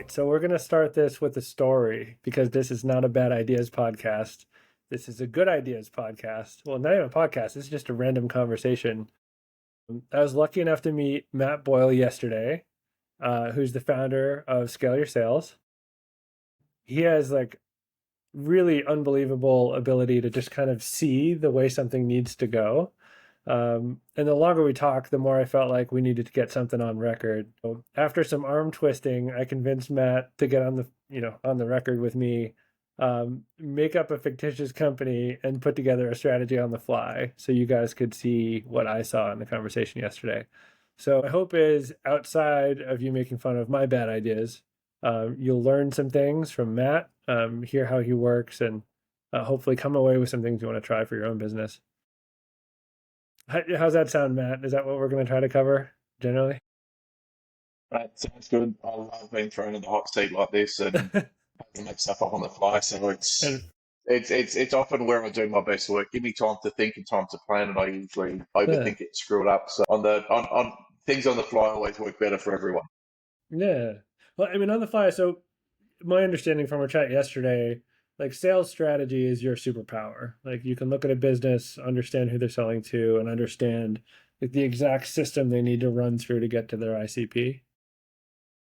right, so we're going to start this with a story because this is not a bad ideas podcast. This is a good ideas podcast. Well, not even a podcast, this is just a random conversation. I was lucky enough to meet Matt Boyle yesterday, who's the founder of Scale Your Sales. He has like really unbelievable ability to just kind of see the way something needs to go. And the longer we talked, the more I felt like we needed to get something on record. So after some arm twisting, I convinced Matt to get on the record with me, make up a fictitious company and put together a strategy on the fly so you guys could see what I saw in the conversation yesterday. So my hope is outside of you making fun of my bad ideas, you'll learn some things from Matt, hear how he works, and hopefully come away with some things you want to try for your own business. How's that sound, Matt? Is that what we're going to try to cover generally? That sounds good. I love being thrown in the hot seat like this and having to make stuff up on the fly. So And it's often where I do my best work. Give me time to think and time to plan, and I usually yeah, overthink it, screw it up. So on things on the fly always work better for everyone. yeah. Well, I mean, on the fly. So my understanding from our chat yesterday, like sales strategy is your superpower. Like you can look at a business, understand who they're selling to, and understand like the exact system they need to run through to get to their ICP.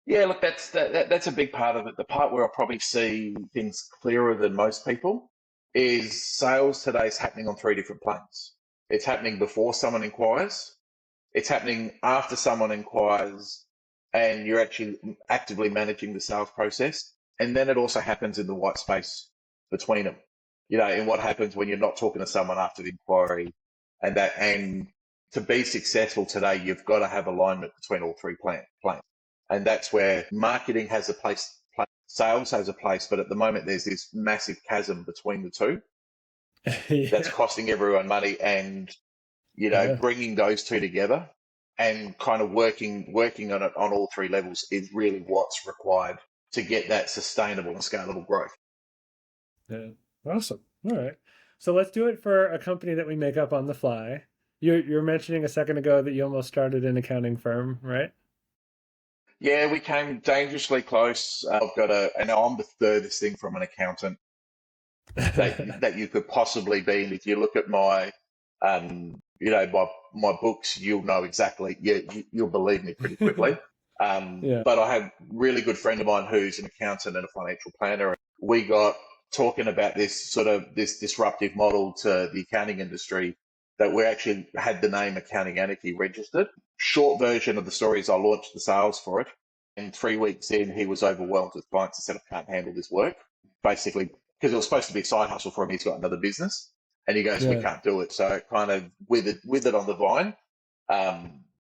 Yeah, look, that's a big part of it. The part where I probably see things clearer than most people is sales today is happening on three different planes. It's happening before someone inquires. It's happening after someone inquires and you're actually actively managing the sales process. And then it also happens in the white space between them. In what happens when you're not talking to someone after the inquiry and to be successful today, you've got to have alignment between all three planes. And that's where marketing has a place, sales has a place, but at the moment there's this massive chasm between the two that's Yeah, costing everyone money. And yeah, bringing those two together and kind of working on it on all three levels is really what's required to get that sustainable and scalable growth. yeah. Awesome. All right. So let's do it for a company that we make up on the fly. You're mentioning a second ago that you almost started an accounting firm, right? Yeah, we came dangerously close. And I'm the furthest thing from an accountant that you could possibly be. And if you look at my books, you'll know exactly. You'll believe me pretty quickly. Yeah. But I have a really good friend of mine who's an accountant and a financial planner. We got talking about this disruptive model to the accounting industry that we actually had the name Accounting Anarchy registered. Short version of the story is I launched the sales for it. And 3 weeks in, he was overwhelmed with clients and said, I can't handle this work. Basically, because it was supposed to be a side hustle for him, he's got another business. And he goes, we Yeah. can't do it. So it kind of withered on the vine,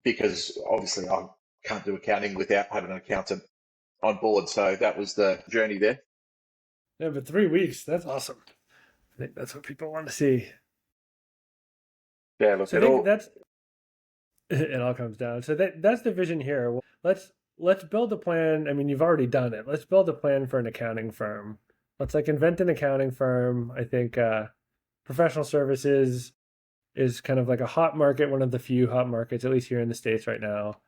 because obviously I can't do accounting without having an accountant on board. So that was the journey there. Yeah, but 3 weeks, that's awesome. I think that's what people want to see. Yeah, look, So I it think all. that's it all comes down. So that's the vision here. Let's build a plan. I mean, you've already done it. Let's build a plan for an accounting firm. Let's like invent an accounting firm. I think professional services is kind of like a hot market, one of the few hot markets, at least here in the States right now.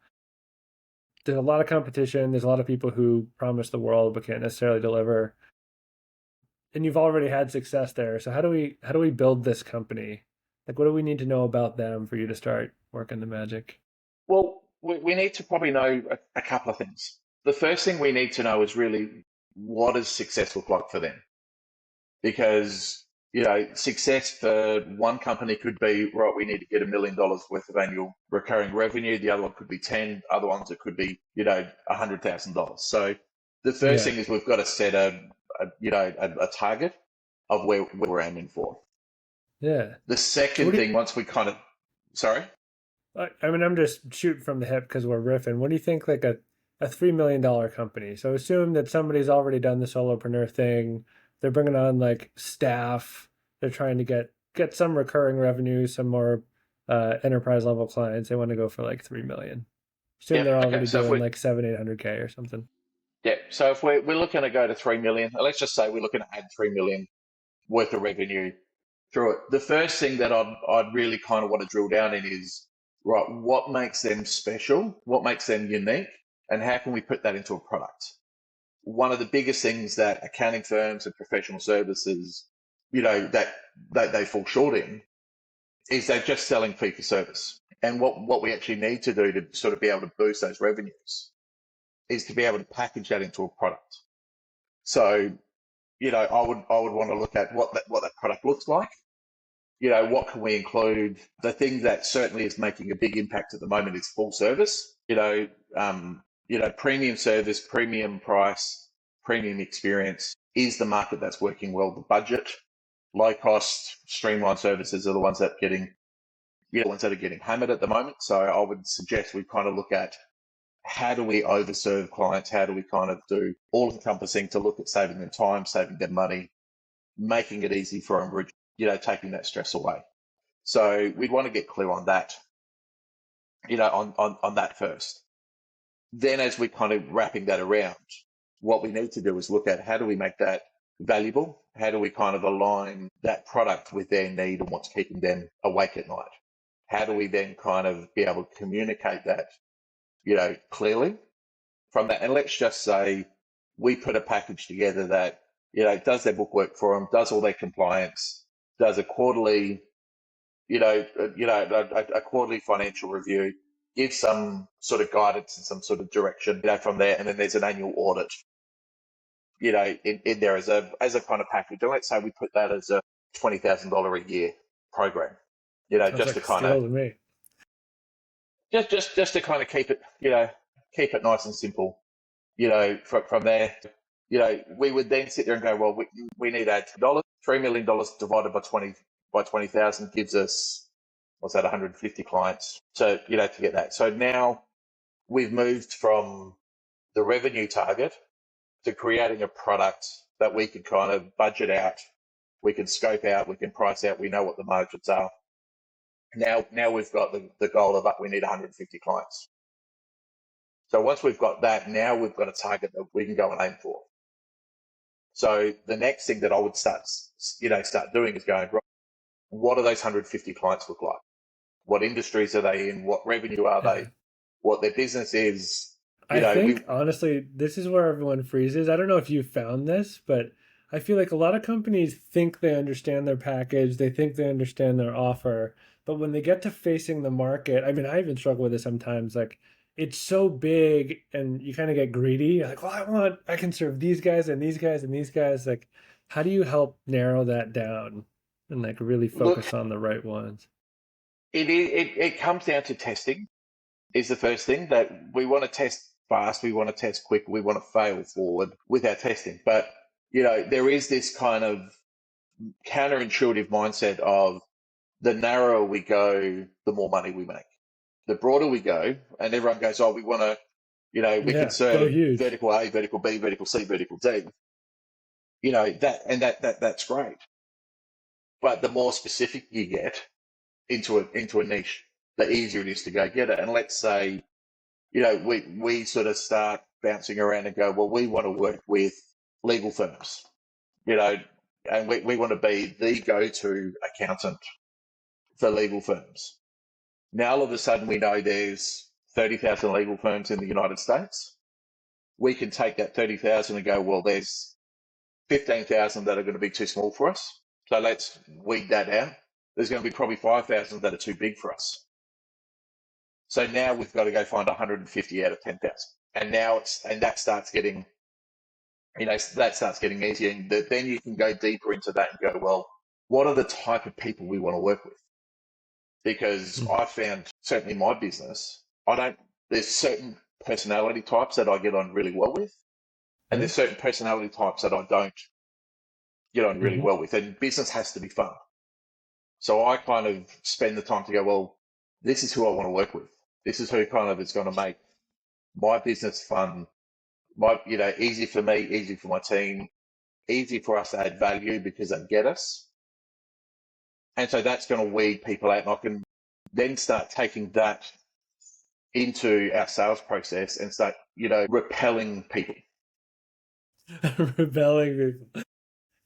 There's a lot of competition. There's a lot of people who promise the world but can't necessarily deliver. And you've already had success there. So how do we build this company? Like what do we need to know about them for you to start working the magic? Well, we need to probably know a couple of things. The first thing we need to know is really what does success look like for them? Because success for one company could be, right, we need to get $1 million worth of annual recurring revenue. The other one could be 10. Other ones it could be $100,000. So the first Yeah. thing is we've got to set a target of where we're aiming for. Yeah. The So second what do you, thing, once we kind of, sorry. I mean, I'm just shooting from the hip because we're riffing. What do you think like a $3 million company? So assume that somebody's already done the solopreneur thing. They're bringing on like staff. They're trying to get some recurring revenue, some more enterprise level clients. They want to go for like 3 million. Assume Yeah. they're Okay. already So if doing we like 700-800K or something. Yeah. So if we're looking to go to 3 million, let's just say we're looking to add 3 million worth of revenue through it. The first thing that I'd really kind of want to drill down in is, right, what makes them special? What makes them unique? And how can we put that into a product? one of the biggest things that accounting firms and professional services, that they fall short in is they're just selling fee for service. And what we actually need to do to sort of be able to boost those revenues is to be able to package that into a product. So, I would want to look at what that product looks like. What can we include? The thing that certainly is making a big impact at the moment is full service. Premium service, premium price, premium experience is the market that's working well. The budget, low cost, streamlined services are the ones that are getting hammered at the moment. So I would suggest we kind of look at how do we overserve clients? How do we kind of do all encompassing to look at saving them time, saving them money, making it easy for them, taking that stress away. So we'd want to get clear on that, on that first. Then as we kind of wrapping that around, what we need to do is look at how do we make that valuable? How do we kind of align that product with their need and what's keeping them awake at night? How do we then kind of be able to communicate that, clearly from that? And let's just say we put a package together that, does their book work for them, does all their compliance, does a quarterly, a quarterly financial review, give some sort of guidance and some sort of direction, from there. And then there's an annual audit, in there as a kind of package. And let's say we put that as a $20,000 a year program, Sounds just like to a kind steal of, to me. just to kind of keep it nice and simple, from there. We would then sit there and go, well, we need $8, $3 million divided by 20,000 gives us, what's that, 150 clients. So, to get that. So now we've moved from the revenue target to creating a product that we can kind of budget out, we can scope out, we can price out, we know what the margins are. Now we've got the goal of we need 150 clients. So once we've got that, now we've got a target that we can go and aim for. So the next thing that I would start doing is going, right, what do those 150 clients look like? What industries are they in? What revenue are they? What their business is? I think, honestly, this is where everyone freezes. I don't know if you found this, but I feel like a lot of companies think they understand their package, they think they understand their offer, but when they get to facing the market, I mean, I even struggle with this sometimes. Like, it's so big, and you kind of get greedy. You're like, well, I can serve these guys and these guys and these guys. Like, how do you help narrow that down and like really Look, focus on the right ones? it comes down to testing is the first thing. That we want to test fast, we want to test quick, we want to fail forward with our testing. But there is this kind of counterintuitive mindset of the narrower we go, the more money we make. The broader we go, and everyone goes, oh, we want to, we can Yeah, go serve huge. vertical A, vertical B, vertical C, vertical D. That's great. But the more specific you get into a niche, the easier it is to go get it. And let's say, we sort of start bouncing around and go, well, we want to work with legal firms, and we want to be the go-to accountant for legal firms. Now, all of a sudden, we know there's 30,000 legal firms in the United States. We can take that 30,000 and go, well, there's 15,000 that are going to be too small for us. So let's weed that out. There's going to be probably 5,000 that are too big for us. So now we've got to go find 150 out of 10,000. And that starts getting, easier. And then you can go deeper into that and go, well, what are the type of people we want to work with? Because I found, certainly my business, there's certain personality types that I get on really well with, and there's certain personality types that I don't get on really well with. And business has to be fun. So I kind of spend the time to go, well, this is who I want to work with. This is who kind of is going to make my business fun, easy for me, easy for my team, easy for us to add value because they get us. And so that's going to weed people out, and I can then start taking that into our sales process and start, repelling people. Rebelling people.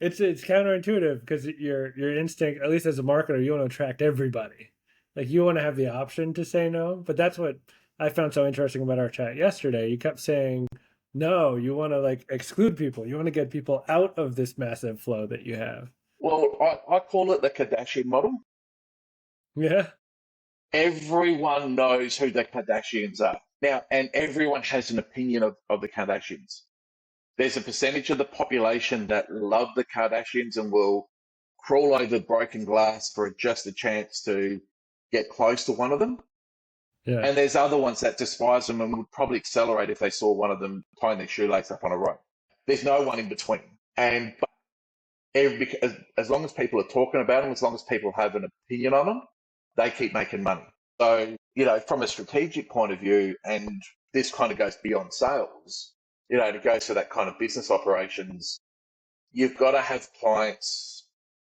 It's counterintuitive because your instinct, at least as a marketer, you want to attract everybody. Like, you want to have the option to say no. But that's what I found so interesting about our chat yesterday. You kept saying No, you want to like exclude people. You want to get people out of this massive flow that you have. Well, I call it the Kardashian model. Yeah. Everyone knows who the Kardashians are now, and everyone has an opinion of the Kardashians. There's a percentage of the population that love the Kardashians and will crawl over broken glass for just a chance to get close to one of them. Yeah. And there's other ones that despise them and would probably accelerate if they saw one of them tying their shoelace up on a rope. There's no one in between. And as long as people are talking about them, as long as people have an opinion on them, they keep making money. So, from a strategic point of view, and this kind of goes beyond sales, it goes to that kind of business operations. You've got to have clients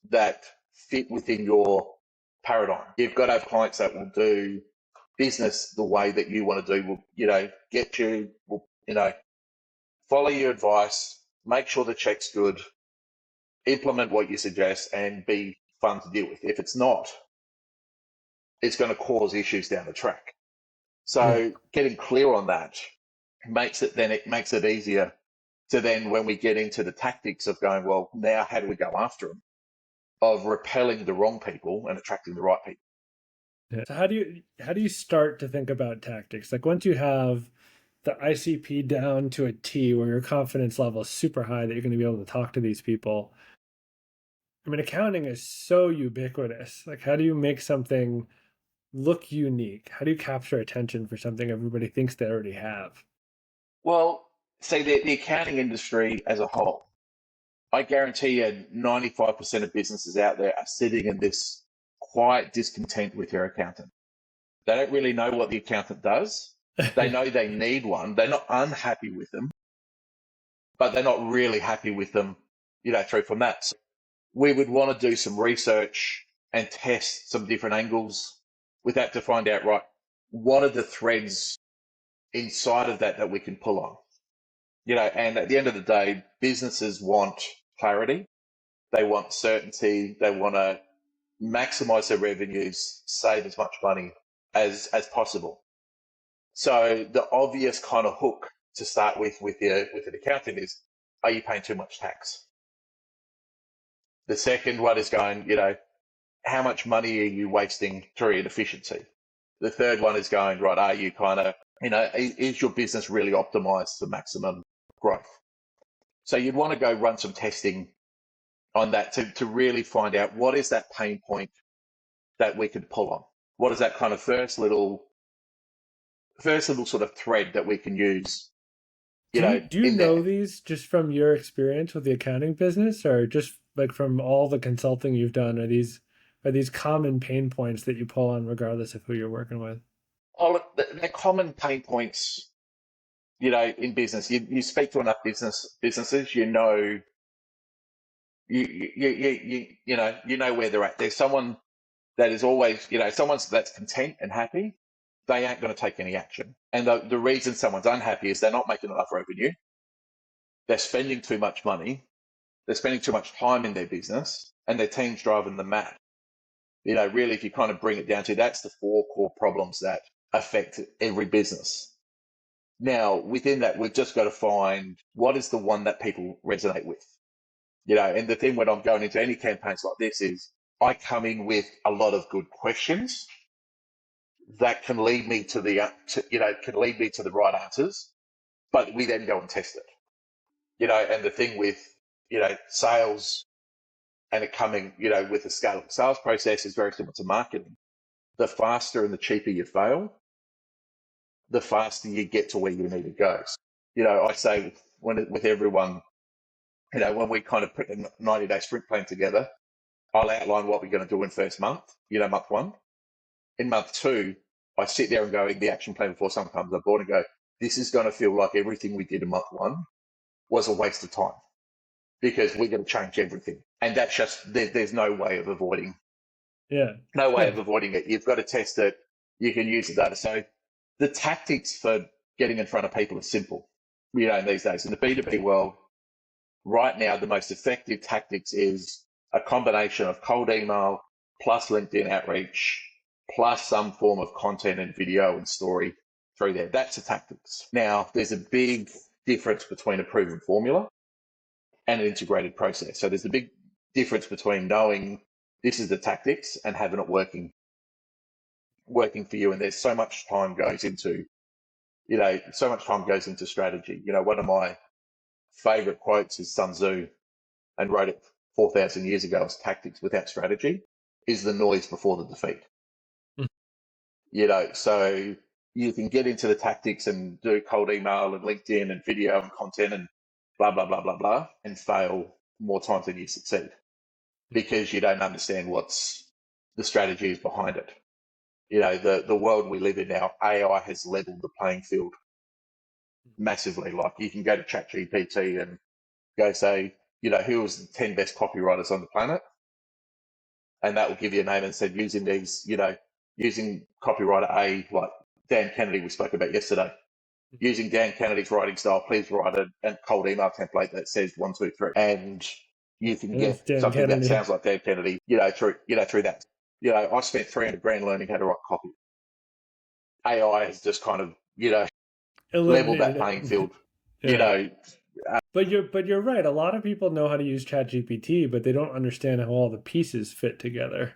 that fit within your paradigm. You've got to have clients that will do business the way that you want to do, will, get you, will, follow your advice, make sure the check's good, implement what you suggest, and be fun to deal with. If it's not, it's going to cause issues down the track. Yeah. So getting clear on that makes it easier to then, when we get into the tactics of going, well, now how do we go after them? Of repelling the wrong people and attracting the right people. Yeah. So how do you start to think about tactics? Like once you have the ICP down to a T where your confidence level is super high that you're going to be able to talk to these people. I mean, accounting is so ubiquitous. Like how do you make something look unique? How do you capture attention for something everybody thinks they already have? Well, say the accounting industry as a whole, I guarantee you 95% of businesses out there are sitting in this quiet discontent with their accountant. They don't really know what the accountant does. They know they need one. They're not unhappy with them, but they're not really happy with them, through from that. So we would want to do some research and test some different angles with that to find out, right, what are the threads inside of that we can pull on? And at the end of the day, businesses want clarity. They want certainty. They want to maximize their revenues, save as much money as possible. So the obvious kind of hook to start with an accountant is, are you paying too much tax? The second one is going, how much money are you wasting through inefficiency? The third one is going, right, are you kind of, is your business really optimized for maximum growth? So you'd want to go run some testing on that to really find out what is that pain point that we could pull on. What is that kind of first little sort of thread that we can use, Do you in know there? these just from your experience with the accounting business, or just like from all the consulting you've done? Are these common pain points that you pull on regardless of who you're working with? Oh, look, the common pain points, in business. You speak to enough businesses, you know where they're at. There's someone that is always, someone that's content and happy. They aren't going to take any action. And the reason someone's unhappy is they're not making enough revenue. They're spending too much money. They're spending too much time in their business, and their team's driving them mad. Really, if you kind of bring it down to, that's the four core problems that affect every business. Now, within that, we've just got to find what is the one that people resonate with. And the thing when I'm going into any campaigns like this is I come in with a lot of good questions that can lead me to the right answers, but we then go and test it. And the thing with, sales and it coming, with the scale sales process is very similar to marketing. The faster and the cheaper you fail, the faster you get to where you need to go. I say with everyone, when we kind of put a 90-day sprint plan together, I'll outline what we're going to do in first month, month one. In month two, I sit there and go in the action plan before someone comes on board and go, this is going to feel like everything we did in month one was a waste of time because we're going to change everything. And that's just, there's no way of avoiding Yeah. No way Yeah. of avoiding it. You've got to test it. You can use the data. So the tactics for getting in front of people are simple, these days. In the B2B world, right now, the most effective tactics is a combination of cold email plus LinkedIn outreach plus some form of content and video and story through there. That's the tactics. Now, there's a big difference between a proven formula and an integrated process. So there's a big difference between knowing this is the tactics and having it working for you. And there's so much time goes into, so much time goes into strategy. One of my favorite quotes is Sun Tzu, and wrote it 4,000 years ago as tactics without strategy is the noise before the defeat. So you can get into the tactics and do cold email and LinkedIn and video and content and blah, blah, blah, blah, blah, and fail more times than you succeed because you don't understand what's the strategy is behind it. The world we live in now, AI has leveled the playing field massively. Like you can go to ChatGPT and go say, who was the 10 best copywriters on the planet? And that will give you a name and said using these, using copywriter A, like Dan Kennedy we spoke about yesterday. Using Dan Kennedy's writing style, please write a cold email template that says 1, 2, 3. And you can get something that sounds like Dan Kennedy, through that. I spent $300,000 learning how to write copy. AI has just kind of, leveled that playing field. But you're right. A lot of people know how to use ChatGPT, but they don't understand how all the pieces fit together.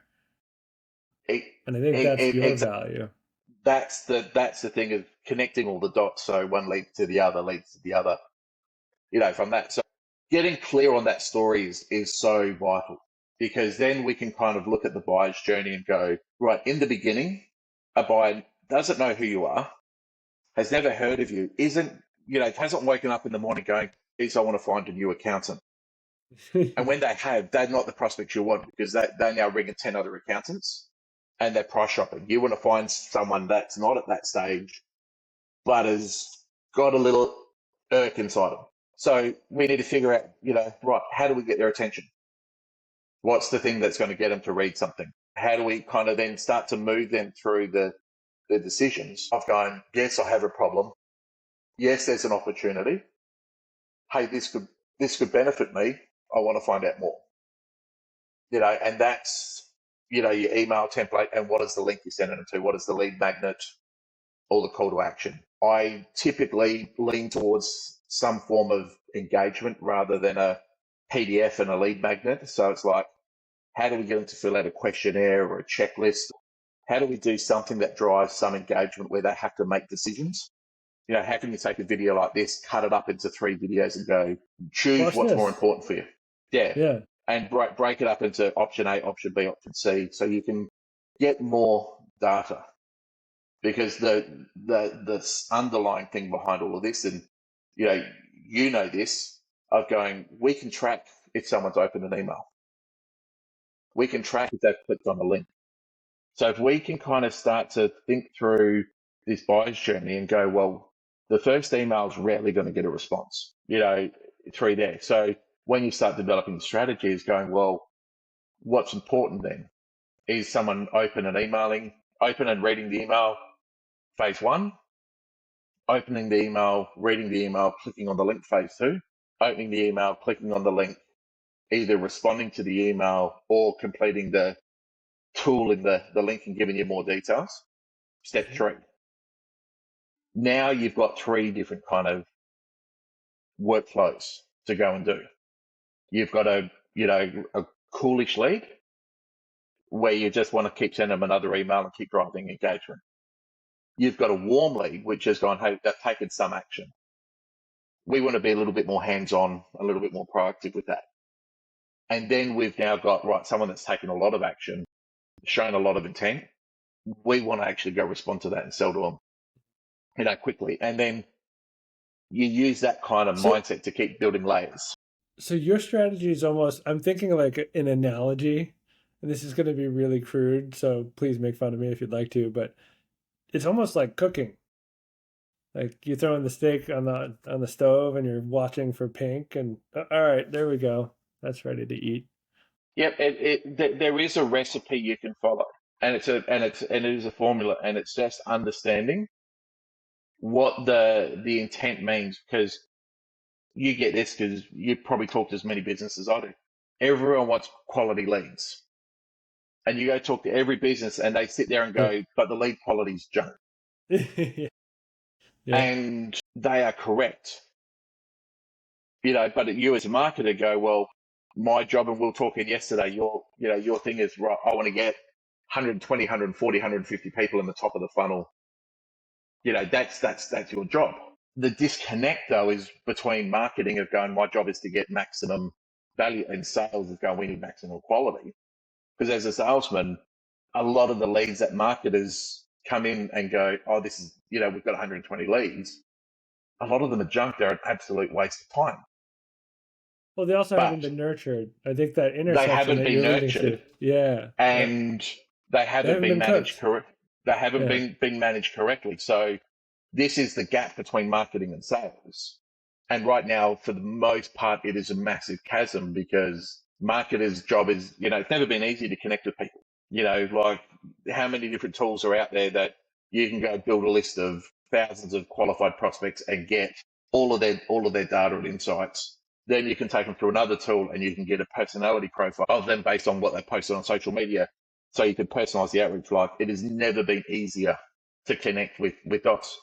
And I think that's your value. That's the thing of connecting all the dots. So one leads to the other, from that. So getting clear on that story is so vital, because then we can kind of look at the buyer's journey and go, right, in the beginning, a buyer doesn't know who you are, has never heard of you, hasn't woken up in the morning going, geez, I want to find a new accountant. And when they have, they're not the prospects you want, because they're now ringing 10 other accountants and they're price shopping. You want to find someone that's not at that stage, but has got a little irk inside them. So we need to figure out, right, how do we get their attention? What's the thing that's going to get them to read something? How do we kind of then start to move them through the decisions of going, yes, I have a problem. Yes, there's an opportunity. Hey, this could benefit me. I want to find out more. And that's, your email template and what is the link you send it to? What is the lead magnet or the call to action? I typically lean towards some form of engagement rather than a PDF and a lead magnet. So it's like, how do we get them to fill out a questionnaire or a checklist? How do we do something that drives some engagement where they have to make decisions? How can you take a video like this, cut it up into 3 videos and go, choose what's more important for you? Yeah. And break it up into option A, option B, option C, so you can get more data. Because the underlying thing behind all of this, and this, of going, we can track if someone's opened an email. We can track if they've clicked on a link. So if we can kind of start to think through this buyer's journey and go, well, the first email is rarely going to get a response, through there. So when you start developing strategies, going, well, what's important then? Is someone open and reading the email, phase 1, opening the email, reading the email, clicking on the link, phase 2, opening the email, clicking on the link, either responding to the email or completing the tool in the link and giving you more details, step 3. Now you've got 3 different kind of workflows to go and do. You've got a coolish lead where you just want to keep sending them another email and keep driving engagement. You've got a warm lead, which has gone, hey, they've taken some action. We want to be a little bit more hands-on, a little bit more proactive with that. And then we've now got, right, someone that's taken a lot of action, shown a lot of intent. We want to actually go respond to that and sell to them, quickly. And then you use that kind of mindset to keep building layers. So your strategy is almost, I'm thinking like an analogy, and this is going to be really crude, so please make fun of me if you'd like to, but it's almost like cooking. Like you're throwing the steak on the stove and you're watching for pink, and all right, there we go. That's ready to eat. Yep, there is a recipe you can follow, and it is a formula, and it's just understanding what the intent means, because you get this because you probably talk to as many businesses as I do. Everyone wants quality leads, and you go talk to every business, and they sit there and go, "But the lead quality is junk." Yeah. And they are correct. but you as a marketer go, well, my job, and we were talking yesterday, your thing is, right, I want to get 120, 140, 150 people in the top of the funnel. That's your job. The disconnect though is between marketing of going, my job is to get maximum value, and sales is going, we need maximum quality. Because as a salesman, a lot of the leads that marketers come in and go, oh, this is, we've got 120 leads. A lot of them are junk. They're an absolute waste of time. Well, they also haven't But been nurtured. I think that they intersection haven't that been you're leading to, nurtured, yeah, and they they haven't haven't been been managed cooked. correct. They haven't Yeah. been managed correctly. So this is the gap between marketing and sales. And right now, for the most part, it is a massive chasm, because marketers' job is, it's never been easy to connect with people. Like, how many different tools are out there that you can go build a list of thousands of qualified prospects and get all of their data and insights. Then you can take them through another tool and you can get a personality profile of them based on what they posted on social media. So you can personalize the outreach. Like, it has never been easier to connect with dots,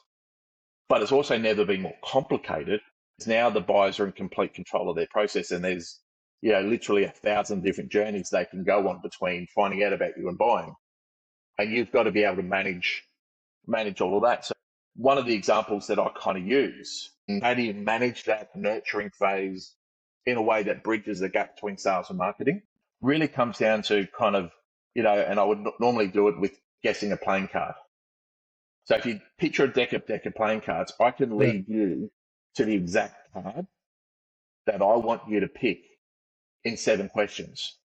but it's also never been more complicated. Now the buyers are in complete control of their process, and there's literally 1,000 different journeys they can go on between finding out about you and buying, and you've got to be able to manage all of that. So one of the examples that I kind of use, how do you manage that nurturing phase in a way that bridges the gap between sales and marketing, really comes down to kind of, and I would normally do it with guessing a playing card. So if you picture a deck of playing cards, I can Yeah. lead you to the exact card that I want you to pick in 7 questions.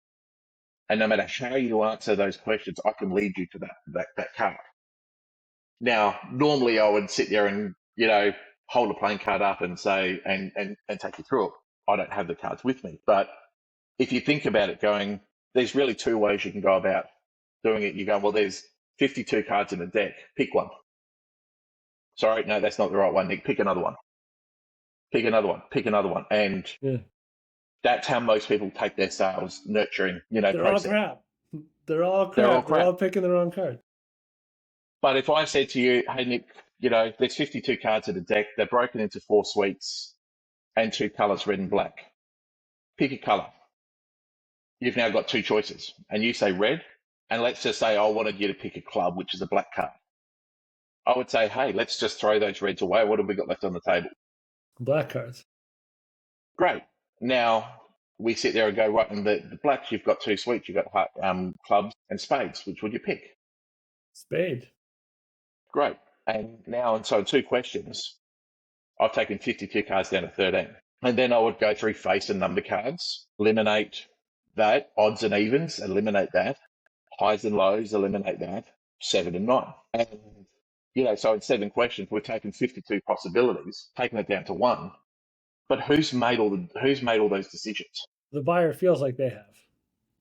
And no matter how you answer those questions, I can lead you to that card. Now, normally I would sit there and, hold a playing card up and say, and take you through it. I don't have the cards with me. But if you think about it going, there's really 2 ways you can go about doing it. You go, well, there's 52 cards in the deck. Pick one. Sorry, no, that's not the right one, Nick. Pick another one. Pick another one. Pick another one. And that's how most people take their sales nurturing, They're process. all crap. They're all crap. They're all picking the wrong card. But if I said to you, hey, Nick, there's 52 cards in the deck. They're broken into 4 suites and 2 colors, red and black. Pick a color. You've now got 2 choices. And you say red. And let's just say I wanted you to pick a club, which is a black card. I would say, hey, let's just throw those reds away. What have we got left on the table? Black cards. Great. Now we sit there and go, right, in the blacks, you've got 2 suites. You've got clubs and spades. Which would you pick? Spade. Great. And now, so 2 questions, I've taken 52 cards down to 13. And then I would go through face and number cards, eliminate that, odds and evens, eliminate that, highs and lows, eliminate that, 7 and 9. And, so in 7 questions, we've taken 52 possibilities, taken it down to 1. But who's made all those decisions? The buyer feels like they have,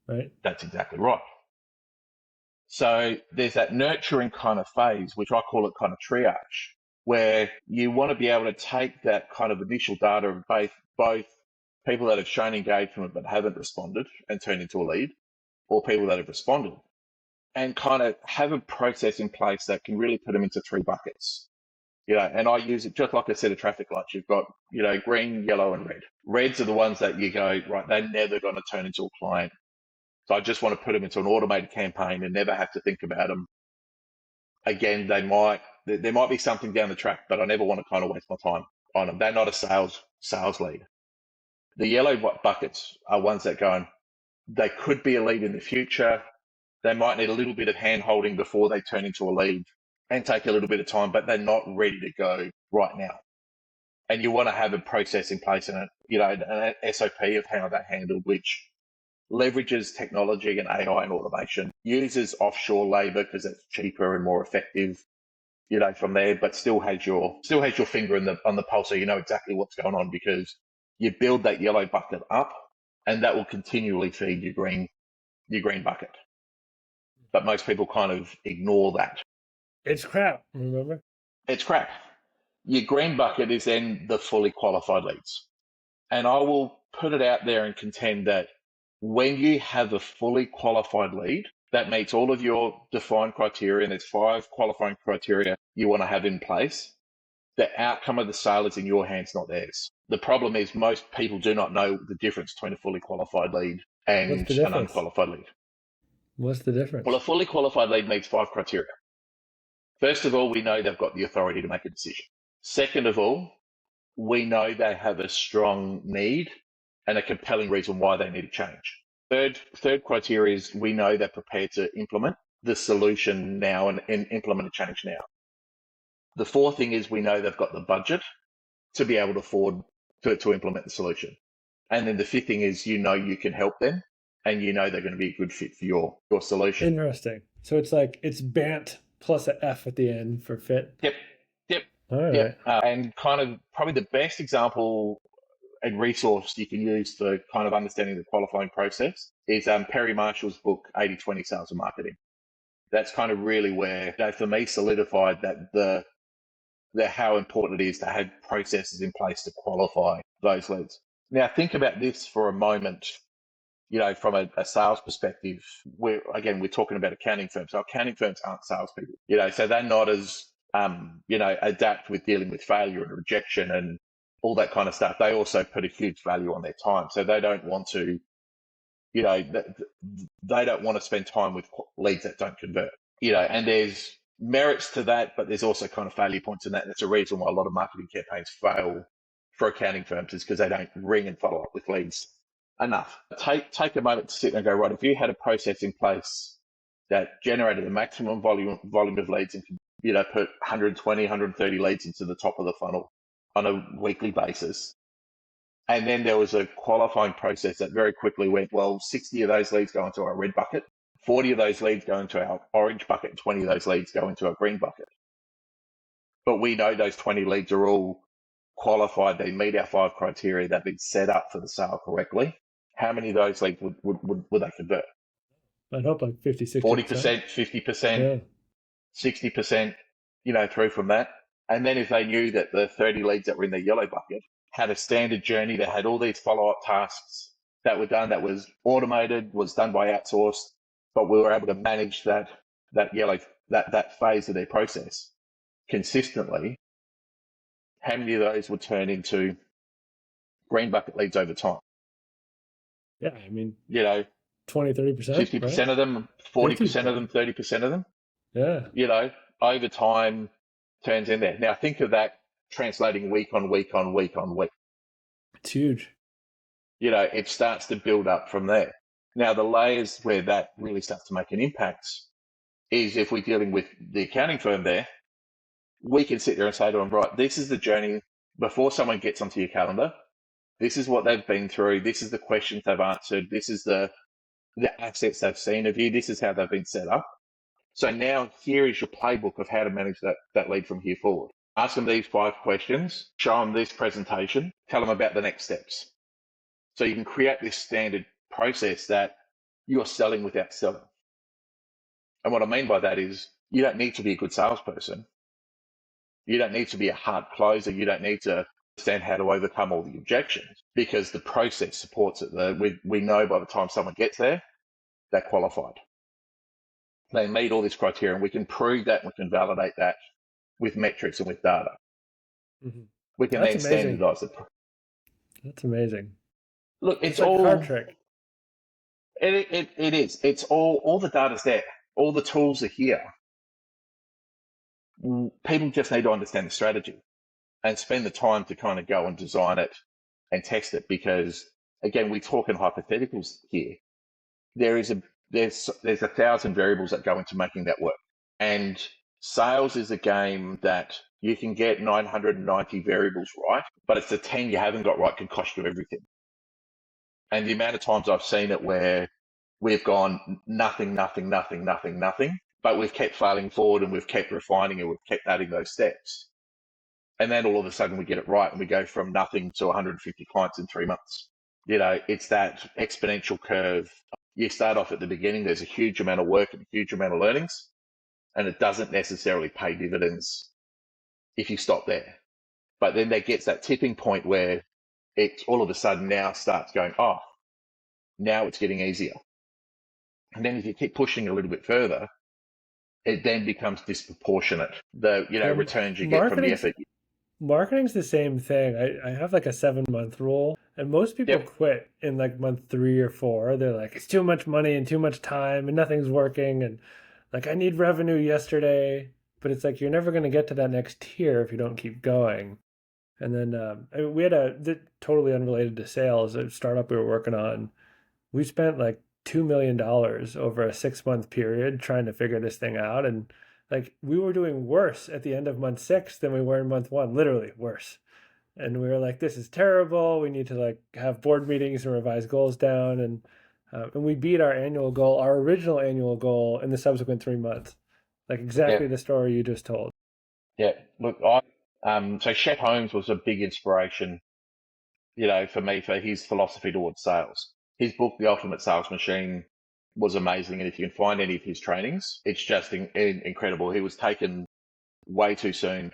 right? That's exactly right. So there's that nurturing kind of phase, which I call it kind of triage, where you want to be able to take that kind of initial data of both people that have shown engagement but haven't responded and turn into a lead, or people that have responded, and kind of have a process in place that can really put them into 3 buckets. And I use it just like a set of traffic lights. You've got, green, yellow, and red. Reds are the ones that you go, right, they're never going to turn into a client. So I just want to put them into an automated campaign and never have to think about them again. There might be something down the track, but I never want to kind of waste my time on them. They're not a sales lead. The yellow buckets are ones that they could be a lead in the future. They might need a little bit of hand holding before they turn into a lead and take a little bit of time, but they're not ready to go right now. And you want to have a process in place and an SOP of how that handled, which leverages technology and AI and automation, uses offshore labor because it's cheaper and more effective, from there, but still has your finger on the pulse, so you know exactly what's going on, because you build that yellow bucket up and that will continually feed your green bucket. But most people kind of ignore that. It's crap, remember? It's crap. Your green bucket is then the fully qualified leads. And I will put it out there and contend that when you have a fully qualified lead that meets all of your defined criteria, and there's 5 qualifying criteria you want to have in place, the outcome of the sale is in your hands, not theirs. The problem is most people do not know the difference between a fully qualified lead What's and the an difference? unqualified lead. What's the Well, difference? a fully qualified lead meets 5 criteria. First of all, we know they've got the authority to make a decision. Second of all, we know they have a strong need and a compelling reason why they need to change. Third criteria is we know they're prepared to implement the solution now and implement a change now. The fourth thing is we know they've got the budget to be able to afford to implement the solution. And then the fifth thing is you can help them and they're going to be a good fit for your solution. Interesting. So it's like it's BANT plus an F at the end for fit. Yep. All right. And kind of probably the best example and resource you can use for kind of understanding the qualifying process is Perry Marshall's book, 80-20 Sales and Marketing. That's kind of really where, for me, solidified that the how important it is to have processes in place to qualify those leads. Now, think about this for a moment. From a sales perspective, we're talking about accounting firms. So accounting firms aren't salespeople, so they're not as, adept with dealing with failure and rejection and all that kind of stuff. They also put a huge value on their time. So they don't want to, they don't want to spend time with leads that don't convert, and there's merits to that, but there's also kind of failure points in that. That's a reason why a lot of marketing campaigns fail for accounting firms is because they don't ring and follow up with leads enough. Take a moment to sit and go, right, if you had a process in place that generated the maximum volume of leads and put 120, 130 leads into the top of the funnel on a weekly basis, and then there was a qualifying process that very quickly went, well, 60 of those leads go into our red bucket, 40 of those leads go into our orange bucket, and 20 of those leads go into our green bucket. But we know those 20 leads are all qualified, they meet our 5 criteria, they've been set up for the sale correctly. How many of those leads would they convert? I'd hope like 50, 60%. 40%, 50%, 60%, through from that. And then if they knew that the 30 leads that were in the yellow bucket had a standard journey, that had all these follow-up tasks that were done, that was automated, was done by outsourced, but we were able to manage that phase of their process consistently, how many of those would turn into green bucket leads over time? Yeah, I mean, 20, 30%, 50% right? of them, 40% of them, 30% of them. Yeah. Over time turns in there. Now think of that translating week on week on week on week. It's huge. It starts to build up from there. Now the layers where that really starts to make an impact is if we're dealing with the accounting firm there, we can sit there and say to them, right, this is the journey before someone gets onto your calendar. This is what they've been through. This is the questions they've answered. This is the assets they've seen of you. This is how they've been set up. So now here is your playbook of how to manage that lead from here forward. Ask them these 5 questions, show them this presentation, tell them about the next steps. So you can create this standard process that you're selling without selling. And what I mean by that is you don't need to be a good salesperson. You don't need to be a hard closer. You don't need to understand how to overcome all the objections because the process supports it. We know by the time someone gets there, they're qualified. They meet all this criteria, and we can prove that and we can validate that with metrics and with data. Mm-hmm. We can then standardize it. That's amazing. Look, it's like all a card trick. It is. It's all the data's there. All the tools are here. People just need to understand the strategy and spend the time to kind of go and design it and test it because, again, we talk in hypotheticals here. There's 1,000 variables that go into making that work. And sales is a game that you can get 990 variables right, but it's the 10 you haven't got right can cost you everything. And the amount of times I've seen it where we've gone nothing, but we've kept failing forward and we've kept refining and we've kept adding those steps. And then all of a sudden we get it right and we go from nothing to 150 clients in 3 months. It's that exponential curve. You start off at the beginning, there's a huge amount of work and a huge amount of learnings, and it doesn't necessarily pay dividends if you stop there. But then there gets that tipping point where it all of a sudden now starts going, oh, now it's getting easier. And then if you keep pushing a little bit further, it then becomes disproportionate. The returns you get from the effort. Marketing's the same thing. I have like a 7 month rule, and most people Yep. quit in like month 3 or 4. They're like, it's too much money and too much time, and nothing's working. And like, I need revenue yesterday. But it's like, you're never going to get to that next tier if you don't keep going. And then I mean, we had totally unrelated to sales, a startup we were working on. We spent like $2 million over a 6 month period trying to figure this thing out. And like, we were doing worse at the end of month 6 than we were in month 1, literally worse. And we were like, this is terrible. We need to like have board meetings and revise goals down. And we beat our annual goal, our original annual goal, in the subsequent 3 months. Like exactly Yep. the story you just told. Yep. Look, so Chet Holmes was a big inspiration, for me, for his philosophy towards sales. His book, The Ultimate Sales Machine, was amazing. And if you can find any of his trainings, it's just incredible. He was taken way too soon,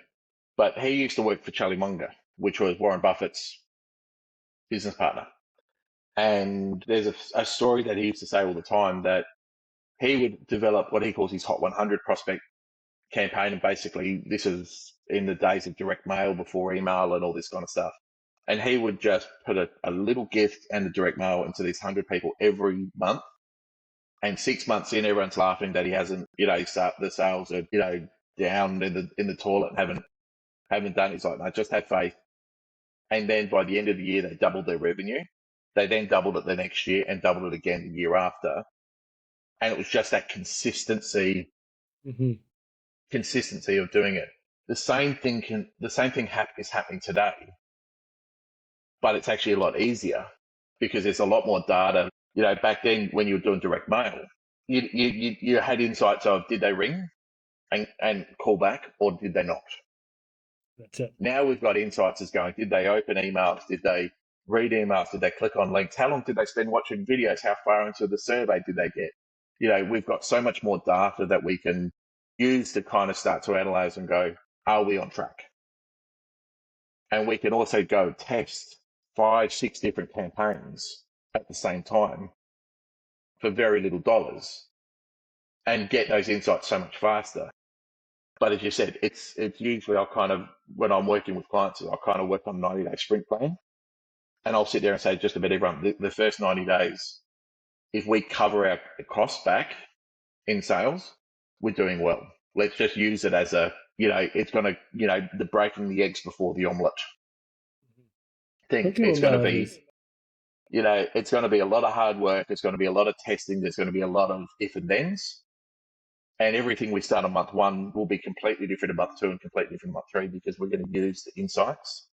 but he used to work for Charlie Munger, which was Warren Buffett's business partner. And there's a story that he used to say all the time that he would develop what he calls his Hot 100 prospect campaign. And basically, this is in the days of direct mail before email and all this kind of stuff. And he would just put a little gift and a direct mail into these 100 people every month. And 6 months in, everyone's laughing that he hasn't, the sales are, down in the toilet and haven't done it. He's like, no, just have faith. And then by the end of the year, they doubled their revenue. They then doubled it the next year and doubled it again the year after. And it was just that Hmm. consistency of doing it. The same thing is happening today, but it's actually a lot easier because there's a lot more data. Back then when you were doing direct mail, you had insights of, did they ring and call back, or did they not? That's it. Now we've got insights as going, did they open emails? Did they read emails? Did they click on links? How long did they spend watching videos? How far into the survey did they get? We've got so much more data that we can use to kind of start to analyze and go, are we on track? And we can also go test 5, 6 different campaigns at the same time for very little dollars and get those insights so much faster. But as you said, it's usually when I'm working with clients, I kind of work on a 90-day sprint plan. And I'll sit there and say just about everyone, the first 90 days, if we cover our costs back in sales, we're doing well. Let's just use it as it's going to, the breaking the eggs before the omelette thing. Cooking It's going to be, analogies. it's going to be a lot of hard work. It's going to be a lot of testing. There's going to be a lot of if and thens. And everything we start on month 1 will be completely different in month 2 and completely different in month 3 because we're going to use the insights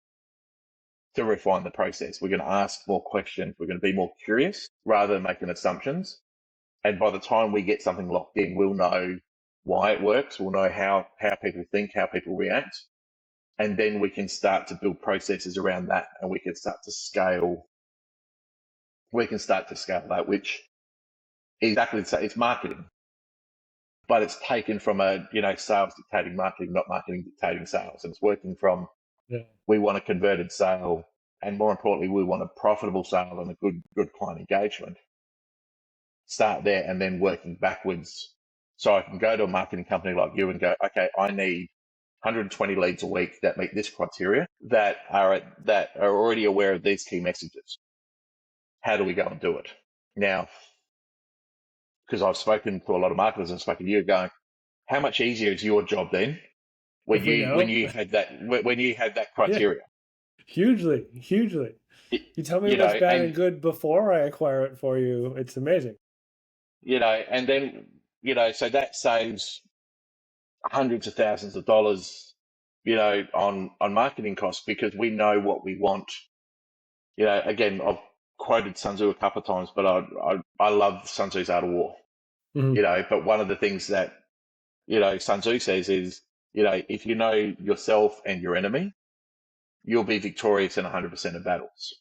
to refine the process. We're going to ask more questions. We're going to be more curious rather than making assumptions. And by the time we get something locked in, we'll know why it works. We'll know how people think, how people react. And then we can start to build processes around that, and we can start to scale. We can start to scale that, which is exactly the same. It's marketing, but it's taken from sales dictating marketing, not marketing dictating sales. And it's working from, Yeah. we want a converted sale, and more importantly, we want a profitable sale and a good client engagement. Start there and then working backwards. So I can go to a marketing company like you and go, okay, I need 120 leads a week that meet this criteria, that are already aware of these key messages. How do we go and do it? Now, because I've spoken to a lot of marketers and spoken to you, going, how much easier is your job then when If we know, you had that yeah, criteria? hugely, hugely. It- You tell me what's bad and and good before I acquire it for you. It's amazing. and then so that saves hundreds of thousands of dollars, on marketing costs because we know what we want. Again, I've quoted Sun Tzu a couple of times, but I love Sun Tzu's Art of War. Hmm. But one of the things that Sun Tzu says is, if you know yourself and your enemy, you'll be victorious in 100% of battles.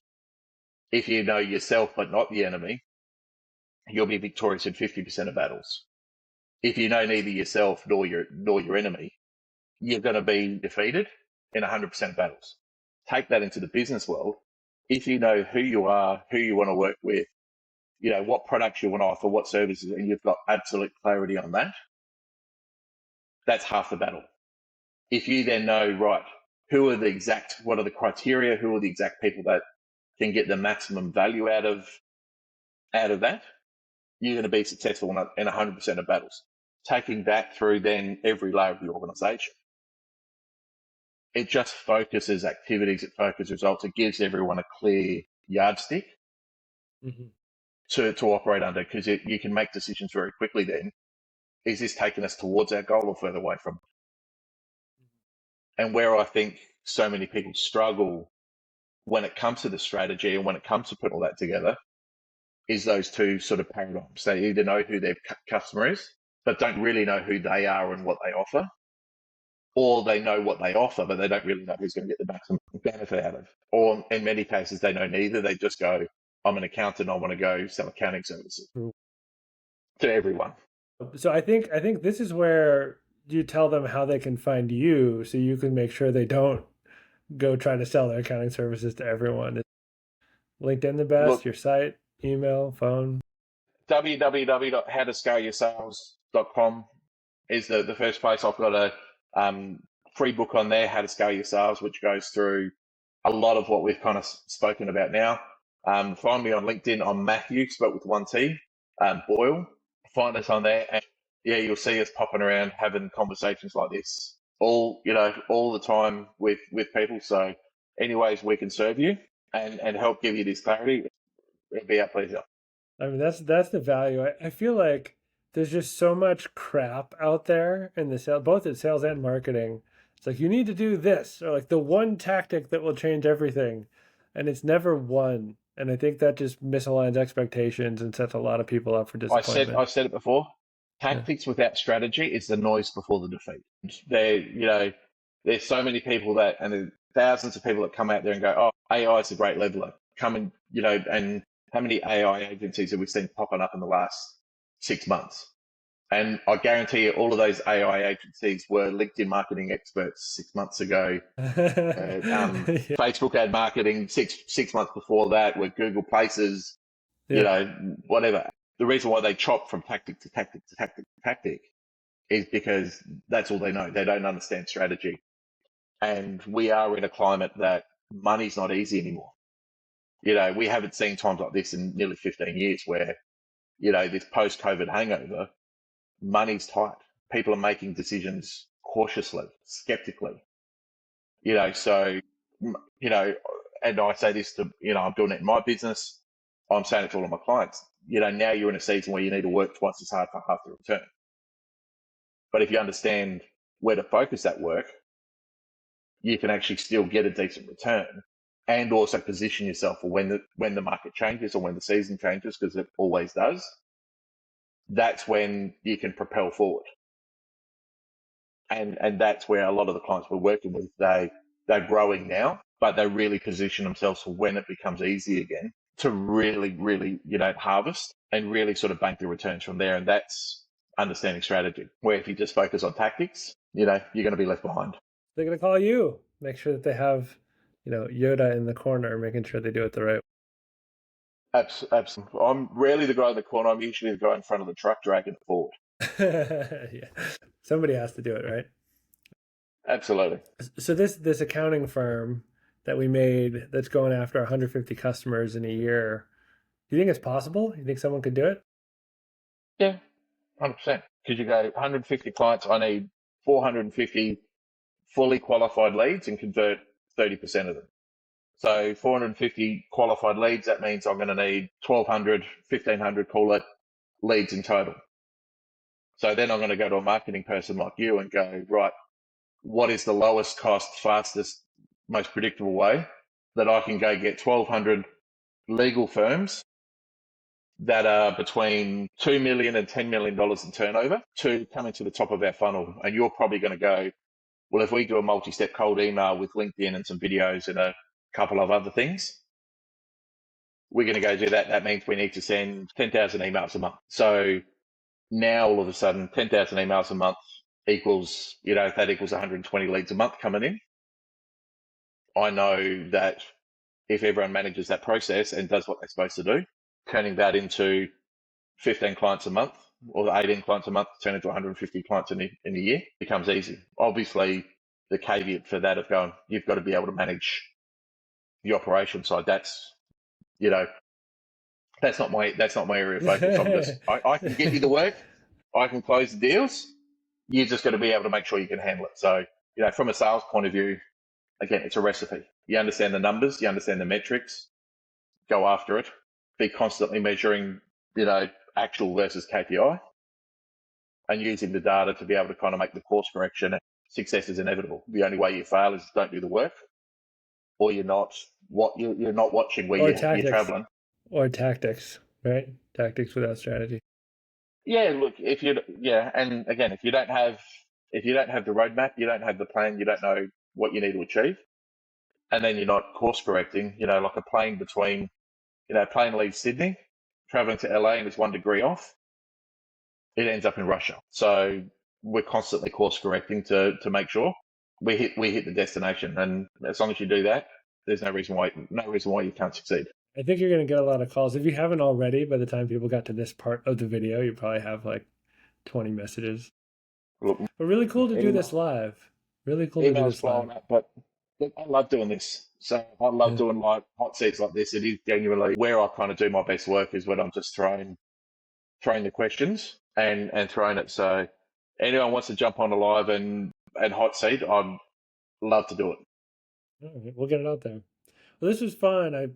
If you know yourself but not the enemy, you'll be victorious in 50% of battles. If you know neither yourself nor your enemy, you're going to be defeated in 100% of battles. Take that into the business world. If you know who you are, who you want to work with, what products you want to offer, what services, and you've got absolute clarity on that, that's half the battle. If you then know, right, what are the criteria, who are the exact people that can get the maximum value out of that, you're going to be successful in 100% of battles. Taking that through then every layer of the organization. It just focuses activities, it focuses results, it gives everyone a clear yardstick to operate under, because you can make decisions very quickly then. Is this taking us towards our goal or further away from it? And where I think so many people struggle when it comes to the strategy and when it comes to putting all that together is those two sort of paradigms. They either know who their customer is, but don't really know who they are and what they offer, or they know what they offer, but they don't really know who's going to get the maximum benefit out of it. Or in many cases, they know neither. They just go, I'm an accountant, I want to go sell accounting services to everyone. So I think this is where you tell them how they can find you, so you can make sure they don't go try to sell their accounting services to everyone. Is LinkedIn the best? Look, your site, email, phone? www.howtoscaleyoursales.com is the first place. I've got a free book on there, How to Scale Your Sales, which goes through a lot of what we've kind of spoken about now. Find me on LinkedIn. I'm Mathew, spelled with one T, Boyle. Find us on there, and yeah, you'll see us popping around having conversations like this all the time with people. So any ways we can serve you and help give you this clarity, it'll be our pleasure. I mean, that's the value. I feel like there's just so much crap out there in the sales, both in sales and marketing. It's like, you need to do this, or like the one tactic that will change everything, and it's never one. And I think that just misaligns expectations and sets a lot of people up for disappointment. I've said it before. Tactics without strategy is the noise before the defeat. There's so many people and there's thousands of people that come out there and go, "Oh, AI is a great leveler." And how many AI agencies have we seen popping up in the last 6 months? And I guarantee you, all of those AI agencies were LinkedIn marketing experts 6 months ago. Facebook ad marketing six months before that were Google Places. Whatever. The reason why they chop from tactic to tactic to tactic to tactic is because that's all they know. They don't understand strategy. And we are in a climate that money's not easy anymore. We haven't seen times like this in nearly 15 years where, this post-COVID hangover, money's tight. People are making decisions cautiously, skeptically. And I say this to, I'm doing it in my business. I'm saying it to all of my clients. Now you're in a season where you need to work twice as hard for half the return. But if you understand where to focus that work, you can actually still get a decent return and also position yourself for when the market changes or when the season changes, because it always does. That's when you can propel forward. And that's where a lot of the clients we're working with, they're growing now, but they really position themselves for when it becomes easy again to really, really, harvest and really sort of bank the returns from there. And that's understanding strategy, where if you just focus on tactics, you're going to be left behind. They're going to call you. Make sure that they have, Yoda in the corner, making sure they do it the right way. Absolutely. I'm rarely the guy in the corner. I'm usually the guy in front of the truck dragging it forward. Yeah. Somebody has to do it, right? Absolutely. So this accounting firm that we made that's going after 150 customers in a year, do you think it's possible? You think someone could do it? Yeah, 100%. Because you go 150 clients, I need 450 fully qualified leads and convert 30% of them. So 450 qualified leads, that means I'm going to need 1,200, 1,500, call it, leads in total. So then I'm going to go to a marketing person like you and go, right, what is the lowest cost, fastest, most predictable way that I can go get 1,200 legal firms that are between $2 million and $10 million in turnover to come into the top of our funnel? And you're probably going to go, well, if we do a multi-step cold email with LinkedIn and some videos and a couple of other things, we're going to go do that. That means we need to send 10,000 emails a month. So now all of a sudden, 10,000 emails a month equals, if that equals 120 leads a month coming in, I know that if everyone manages that process and does what they're supposed to do, turning that into 15 clients a month or 18 clients a month, turn into 150 clients in a year becomes easy. Obviously, the caveat for that of going, you've got to be able to manage the operation side. That's, you know, that's not my area of focus. I can get you the work, I can close the deals. You just got to be able to make sure you can handle it. So, from a sales point of view, again, it's a recipe. You understand the numbers, you understand the metrics, go after it, be constantly measuring, actual versus KPI, and using the data to be able to kind of make the course correction. Success is inevitable. The only way you fail is don't do the work, or you're not watching where you're traveling. Or tactics, right? Tactics without strategy. Yeah, look, and again, if you don't have the roadmap, you don't have the plan, you don't know what you need to achieve, and then you're not course correcting, like a plane between, plane leaves Sydney, traveling to LA and it's 1 degree off, it ends up in Russia. So we're constantly course correcting to make sure we hit the destination, and as long as you do that, there's no reason why you can't succeed. I think you're going to get a lot of calls. If you haven't already, by the time people got to this part of the video, you probably have like 20 messages. Look, but really cool to do this live. Really cool to do this live. But I love doing this. So I love doing like hot seats like this. It is genuinely where I kind of do my best work, is when I'm just throwing the questions and throwing it. So anyone wants to jump on a live and hot seat, I'd love to do it. All right, we'll get it out there. Well, this was fun.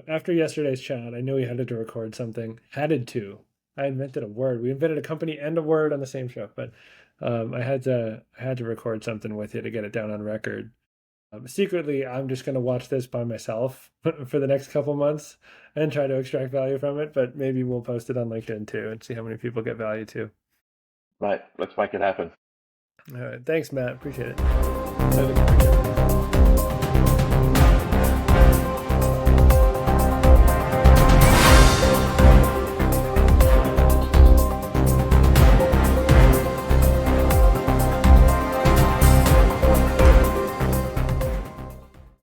After yesterday's chat, I knew we had to record something. I invented a word. We invented a company and a word on the same show, but I had to record something with you to get it down on record. Secretly, I'm just going to watch this by myself for the next couple months and try to extract value from it, but maybe we'll post it on LinkedIn too and see how many people get value too. Right, let's make it happen. All right, thanks, Matt. Appreciate it.